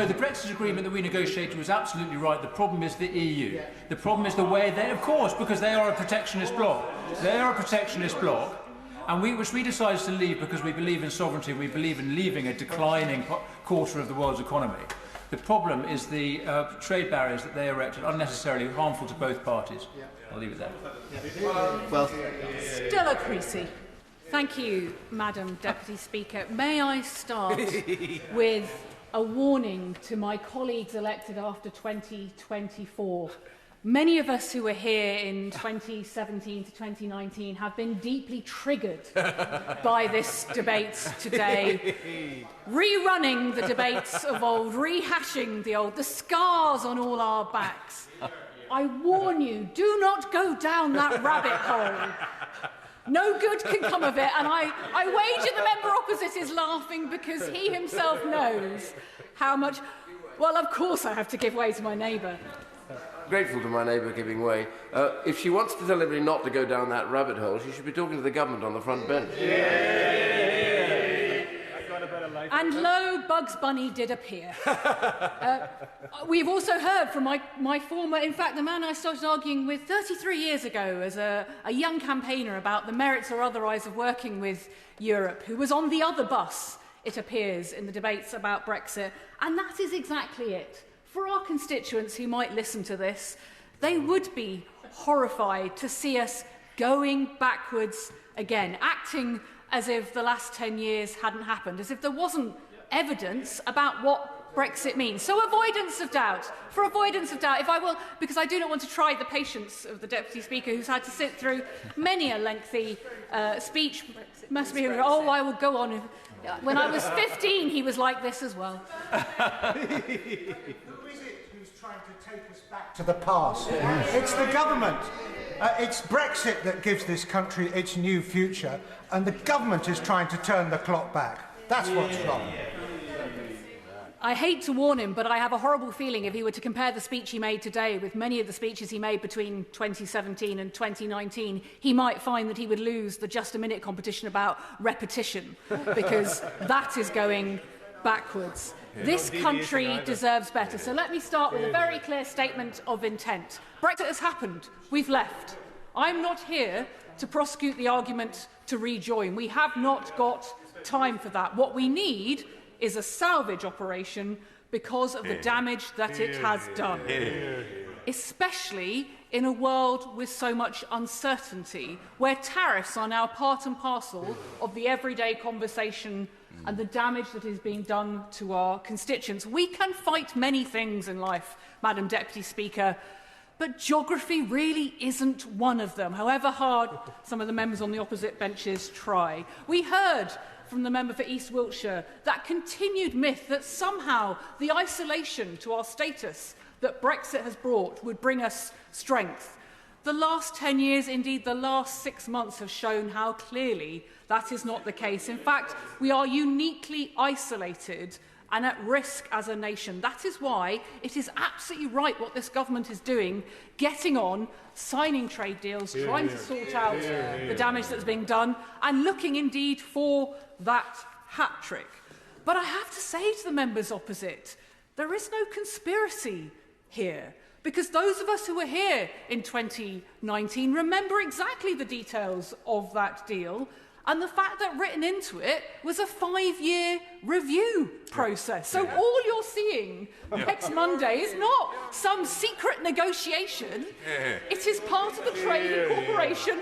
No, the Brexit agreement that we negotiated was absolutely right. The problem is the EU. The problem is the way they, of course, because they are a protectionist bloc. They are a protectionist bloc. And we decided to leave because we believe in sovereignty, we believe in leaving a declining quarter of the world's economy. The problem is the trade barriers that they erected, unnecessarily harmful to both parties. I'll leave it there. Well, Stella Creasy. Thank you, Madam Deputy Speaker. May I start with a warning to my colleagues elected after 2024. Many of us who were here in 2017 to 2019 have been deeply triggered by this debate today. Rerunning the debates of old, rehashing the old, the scars on all our backs. I warn you, do not go down that rabbit hole. No good can come of it, and I wager the member opposite is laughing because he himself knows how much... Well, of course I have to give way to my neighbour. Grateful to my neighbour giving way. If she wants to deliberately not to go down that rabbit hole, she should be talking to the government on the front bench. And lo, Bugs Bunny did appear. We've also heard from my former, in fact, the man I started arguing with 33 years ago as a young campaigner about the merits or otherwise of working with Europe, who was on the other bus, it appears, in the debates about Brexit. And that is exactly it. For our constituents who might listen to this, they would be horrified to see us going backwards again, acting as if the last 10 years hadn't happened, as if there wasn't evidence about what Brexit means. So avoidance of doubt. For avoidance of doubt, if I will, because I do not want to try the patience of the Deputy Speaker who's had to sit through many a lengthy speech. Must be, oh, I will go on. When I was 15, he was like this as well. Trying to take us back to the past. It's the government. It's Brexit that gives this country its new future, and the government is trying to turn the clock back. That's what's wrong. I hate to warn him, but I have a horrible feeling if he were to compare the speech he made today with many of the speeches he made between 2017 and 2019, he might find that he would lose the Just a Minute competition about repetition, because that is going backwards. This country deserves better. So let me start with a very clear statement of intent. Brexit has happened. We've left. I'm not here to prosecute the argument to rejoin. We have not got time for that. What we need is a salvage operation because of the damage that it has done, especially in a world with so much uncertainty, where tariffs are now part and parcel of the everyday conversation and the damage that is being done to our constituents. We can fight many things in life, Madam Deputy Speaker, but geography really isn't one of them, however hard some of the members on the opposite benches try. We heard from the member for East Wiltshire that continued myth that somehow the isolation to our status that Brexit has brought would bring us strength. The last 10 years, indeed the last 6 months, have shown how clearly that is not the case. In fact, we are uniquely isolated and at risk as a nation. That is why it is absolutely right what this government is doing, getting on, signing trade deals, trying to sort out the damage that's being done, and looking indeed for that hat-trick. But I have to say to the members opposite, there is no conspiracy here, because those of us who were here in 2019 remember exactly the details of that deal, and the fact that written into it was a 5-year review process. So all you're seeing next Monday is not some secret negotiation. It is part of the trade incorporation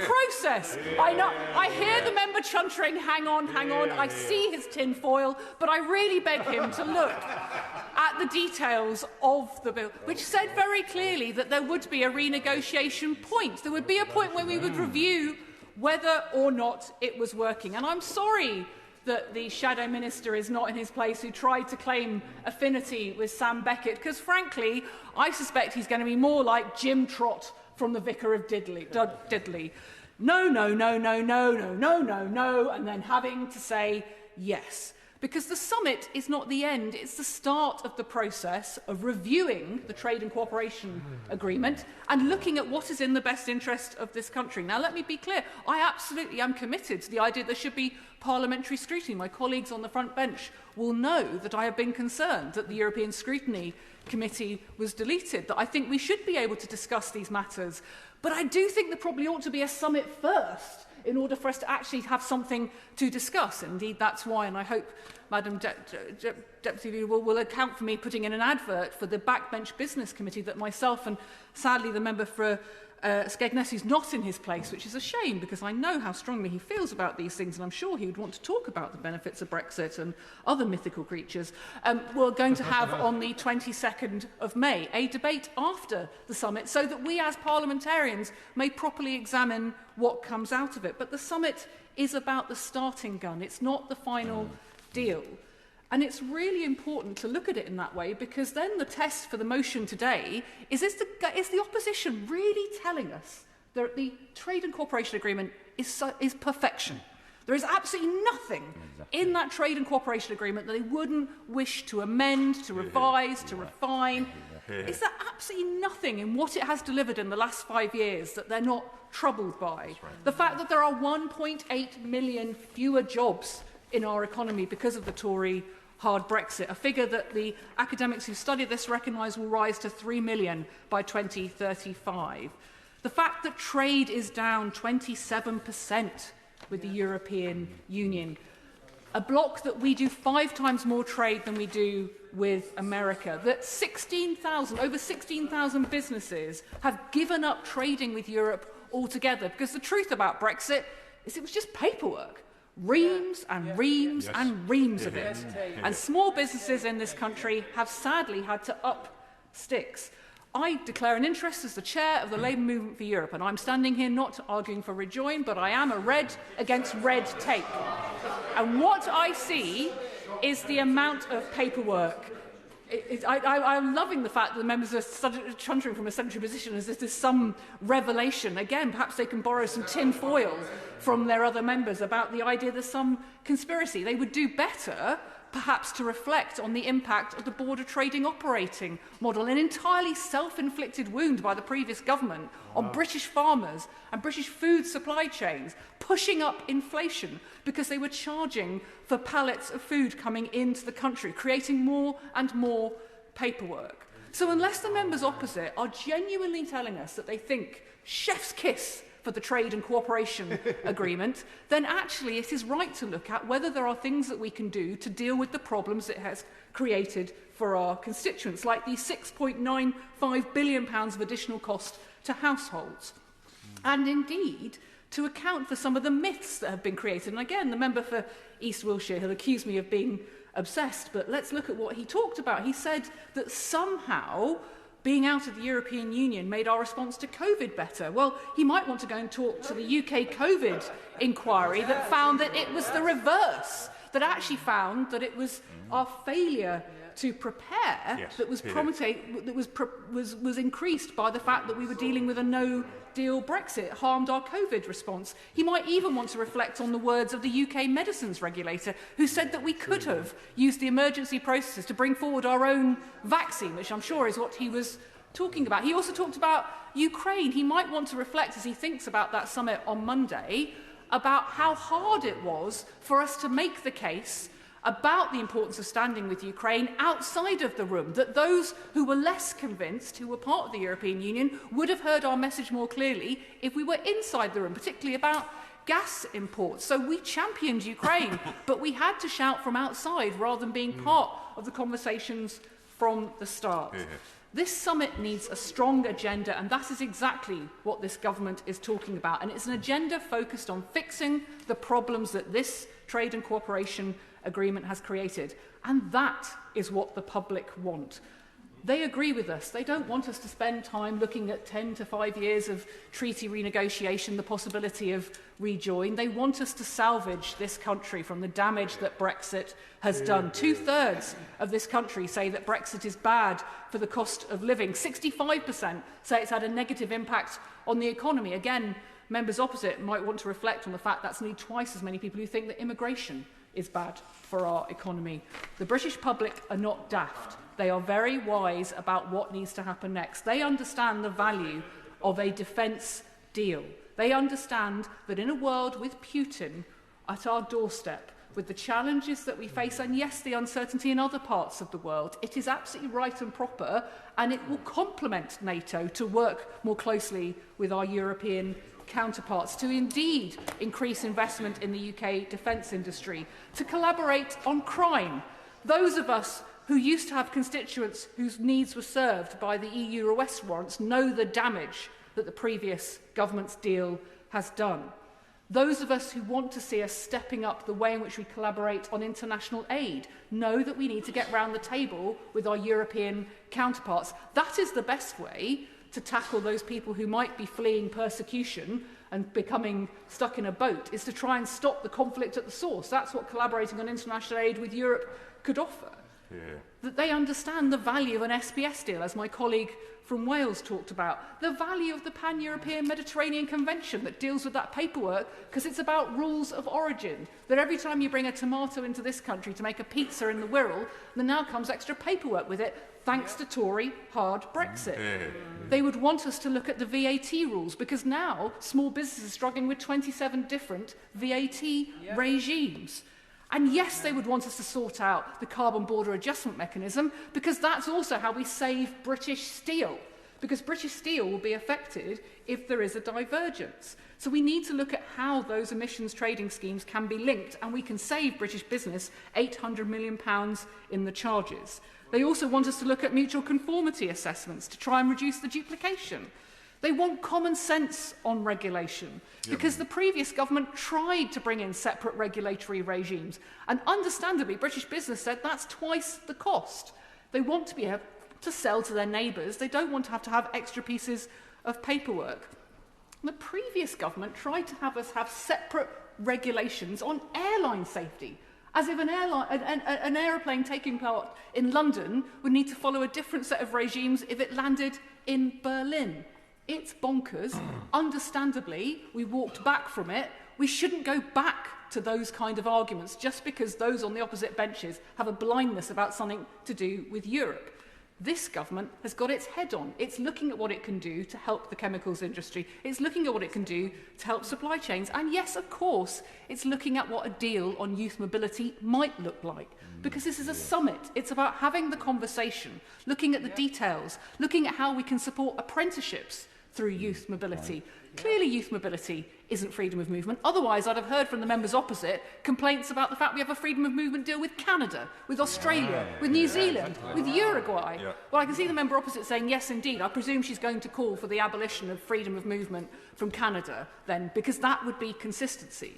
process. I know. I hear the member chuntering, hang on, hang on. I see his tin foil, but I really beg him to look at the details of the bill, which said very clearly that there would be a renegotiation point. There would be a point where we would review whether or not it was working. And I'm sorry that the Shadow Minister is not in his place, who tried to claim affinity with Sam Beckett, because frankly, I suspect he's going to be more like Jim Trott from The Vicar of Diddley. No, no, no, no, no, no, no, no, no, and then having to say yes. Because the summit is not the end, it's the start of the process of reviewing the trade and cooperation agreement and looking at what is in the best interest of this country. Now, let me be clear, I absolutely am committed to the idea there should be parliamentary scrutiny. My colleagues on the front bench will know that I have been concerned that the European Scrutiny Committee was deleted, that I think we should be able to discuss these matters. But I do think there probably ought to be a summit first in order for us to actually have something to discuss. Indeed, that's why, and I hope Madam Deputy Leader will account for me putting in an advert for the Backbench Business Committee that myself and sadly the member for Skegness, who's not in his place, which is a shame because I know how strongly he feels about these things and I'm sure he would want to talk about the benefits of Brexit and other mythical creatures. We're going to have on the 22nd of May a debate after the summit so that we as parliamentarians may properly examine what comes out of it. But the summit is about the starting gun. It's not the final deal. And it's really important to look at it in that way because then the test for the motion today is the opposition really telling us that the trade and cooperation agreement is perfection. There is absolutely nothing in that trade and cooperation agreement that they wouldn't wish to amend, to revise, to refine. Is there absolutely nothing in what it has delivered in the last 5 years that they're not troubled by? The fact that there are 1.8 million fewer jobs in our economy because of the Tory hard Brexit, a figure that the academics who study this recognise will rise to 3 million by 2035. The fact that trade is down 27% with the European Union, a bloc that we do 5 times more trade than we do with America, that over 16,000 businesses have given up trading with Europe altogether, because the truth about Brexit is it was just paperwork. Reams and reams and reams of it. And small businesses in this country have sadly had to up sticks. I declare an interest as the chair of the Labour Movement for Europe, and I'm standing here not arguing for rejoin, but I am a red against red tape. And what I see is the amount of paperwork. I'm loving the fact that the members are chuntering from a central position as if there's some revelation. Again, perhaps they can borrow some tin foil from their other members about the idea there's some conspiracy. They would do better, perhaps, to reflect on the impact of the border trading operating model, an entirely self-inflicted wound by the previous government on British farmers and British food supply chains, pushing up inflation because they were charging for pallets of food coming into the country, creating more and more paperwork. So unless the members opposite are genuinely telling us that they think chef's kiss for the trade and cooperation agreement, then actually it is right to look at whether there are things that we can do to deal with the problems it has created for our constituents, like the £6.95 billion of additional cost to households. And indeed, to account for some of the myths that have been created. And again, the member for East Wiltshire, he'll accuse me of being obsessed, but let's look at what he talked about. He said that somehow being out of the European Union made our response to COVID better. Well, he might want to go and talk to the UK COVID inquiry that found that it was the reverse, that actually found that it was our failure to prepare that was increased by the fact that we were dealing with a no-deal Brexit, harmed our COVID response. He might even want to reflect on the words of the UK medicines regulator, who said that we could have used the emergency processes to bring forward our own vaccine, which I'm sure is what he was talking about. He also talked about Ukraine. He might want to reflect, as he thinks about that summit on Monday, about how hard it was for us to make the case about the importance of standing with Ukraine outside of the room, that those who were less convinced, who were part of the European Union, would have heard our message more clearly if we were inside the room, particularly about gas imports. So we championed Ukraine, but we had to shout from outside rather than being part of the conversations from the start. This summit needs a strong agenda, and that is exactly what this government is talking about. And it's an agenda focused on fixing the problems that this trade and cooperation agreement has created. And that is what the public want. They agree with us. They don't want us to spend time looking at 10 to 5 years of treaty renegotiation, the possibility of rejoin. They want us to salvage this country from the damage that Brexit has done. 2/3 of this country say that Brexit is bad for the cost of living. 65% say it's had a negative impact on the economy. Again, members opposite might want to reflect on the fact that's nearly twice as many people who think that immigration is bad for our economy. The British public are not daft. They are very wise about what needs to happen next. They understand the value of a defence deal. They understand that in a world with Putin at our doorstep, with the challenges that we face, and yes, the uncertainty in other parts of the world, it is absolutely right and proper, and it will complement NATO to work more closely with our European counterparts, to indeed increase investment in the UK defence industry, to collaborate on crime. Those of us who used to have constituents whose needs were served by the EU arrest warrants know the damage that the previous government's deal has done. Those of us who want to see us stepping up the way in which we collaborate on international aid know that we need to get round the table with our European counterparts. That is the best way to tackle those people who might be fleeing persecution and becoming stuck in a boat, is to try and stop the conflict at the source. That's what collaborating on international aid with Europe could offer. Yeah. That they understand the value of an SPS deal, as my colleague from Wales talked about, the value of the Pan-European Mediterranean Convention that deals with that paperwork, because it's about rules of origin, that every time you bring a tomato into this country to make a pizza in the Wirral, there now comes extra paperwork with it, thanks to Tory hard Brexit. They would want us to look at the VAT rules, because now small businesses are struggling with 27 different VAT regimes. And yes, they would want us to sort out the carbon border adjustment mechanism, because that's also how we save British steel, because British steel will be affected if there is a divergence. So we need to look at how those emissions trading schemes can be linked, and we can save British business £800 million in the charges. They also want us to look at mutual conformity assessments to try and reduce the duplication. They want common sense on regulation, because the previous government tried to bring in separate regulatory regimes, and understandably British business said that's twice the cost. They want to be able to sell to their neighbours. They don't want to have extra pieces of paperwork. The previous government tried to have us have separate regulations on airline safety, as if an aeroplane taking part in London would need to follow a different set of regimes if it landed in Berlin. It's bonkers. Understandably, we walked back from it. We shouldn't go back to those kind of arguments just because those on the opposite benches have a blindness about something to do with Europe. This government has got its head on. It's looking at what it can do to help the chemicals industry. It's looking at what it can do to help supply chains. And yes, of course, it's looking at what a deal on youth mobility might look like. Because this is a summit. It's about having the conversation, looking at the details, looking at how we can support apprenticeships through youth mobility. Clearly youth mobility isn't freedom of movement. Otherwise, I'd have heard from the members opposite complaints about the fact we have a freedom of movement deal with Canada, with Australia, with New Zealand, with Uruguay. Well, I can see the member opposite saying, yes, indeed. I presume she's going to call for the abolition of freedom of movement from Canada then, because that would be consistency.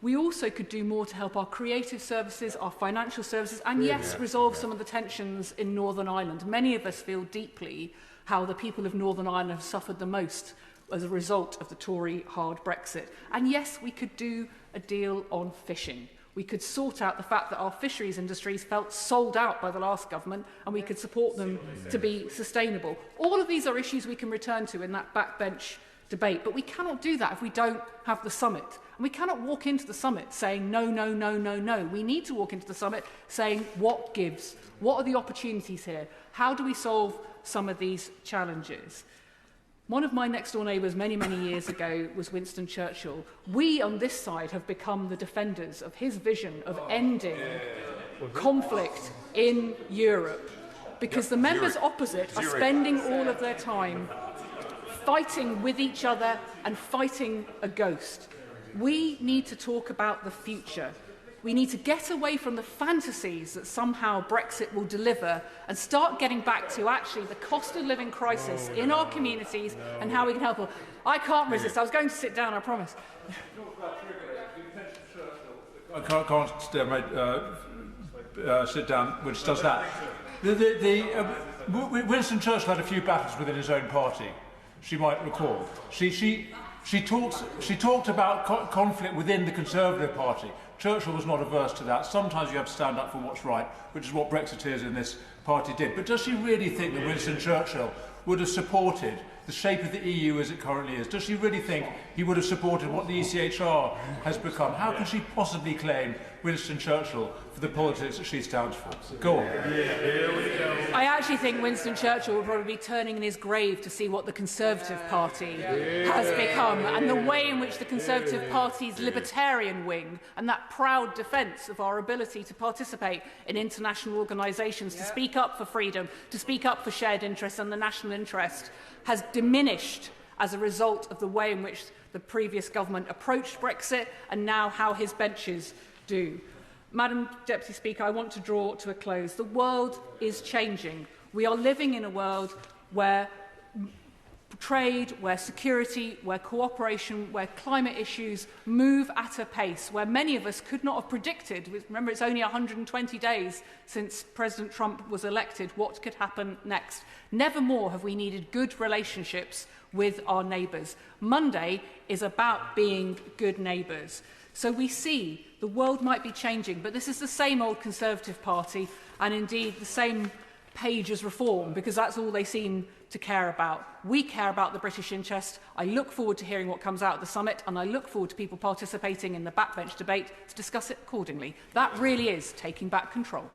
We also could do more to help our creative services, our financial services, and yes, resolve some of the tensions in Northern Ireland. Many of us feel deeply how the people of Northern Ireland have suffered the most as a result of the Tory hard Brexit. And yes, we could do a deal on fishing. We could sort out the fact that our fisheries industries felt sold out by the last government, and we could support them to be sustainable. All of these are issues we can return to in that backbench debate, but we cannot do that if we don't have the summit. And we cannot walk into the summit saying no, no, no, no, no. We need to walk into the summit saying what gives? What are the opportunities here? How do we solve some of these challenges? One of my next-door neighbours many, many years ago was Winston Churchill. We on this side have become the defenders of his vision of ending conflict in Europe, because the members opposite are spending all of their time fighting with each other and fighting a ghost. We need to talk about the future. We need to get away from the fantasies that somehow Brexit will deliver and start getting back to actually the cost of living crisis in our communities and how we can help them. I can't resist. I was going to sit down, I promise. I can't sit down, which does that. Winston Churchill had a few battles within his own party, she might recall. She talked about conflict within the Conservative Party. Churchill was not averse to that. Sometimes you have to stand up for what's right, which is what Brexiteers in this party did. But does she really think that Winston Churchill would have supported the shape of the EU as it currently is? Does she really think he would have supported what the ECHR has become? How can she possibly claim Winston Churchill for the politics that she stands for? Go on. I actually think Winston Churchill will probably be turning in his grave to see what the Conservative Party has become, and the way in which the Conservative Party's libertarian wing and that proud defence of our ability to participate in international organisations, to speak up for freedom, to speak up for shared interests and the national interest, has diminished as a result of the way in which the previous government approached Brexit and now how his benches do. Madam Deputy Speaker, I want to draw to a close. The world is changing. We are living in a world where trade, where security, where cooperation, where climate issues move at a pace where many of us could not have predicted. Remember, it's only 120 days since President Trump was elected. What could happen next? Never more have we needed good relationships with our neighbours. Monday is about being good neighbours. So we see the world might be changing, but this is the same old Conservative Party and indeed the same page as Reform, because that's all they seem to care about. We care about the British interest. I look forward to hearing what comes out of the summit, and I look forward to people participating in the backbench debate to discuss it accordingly. That really is taking back control.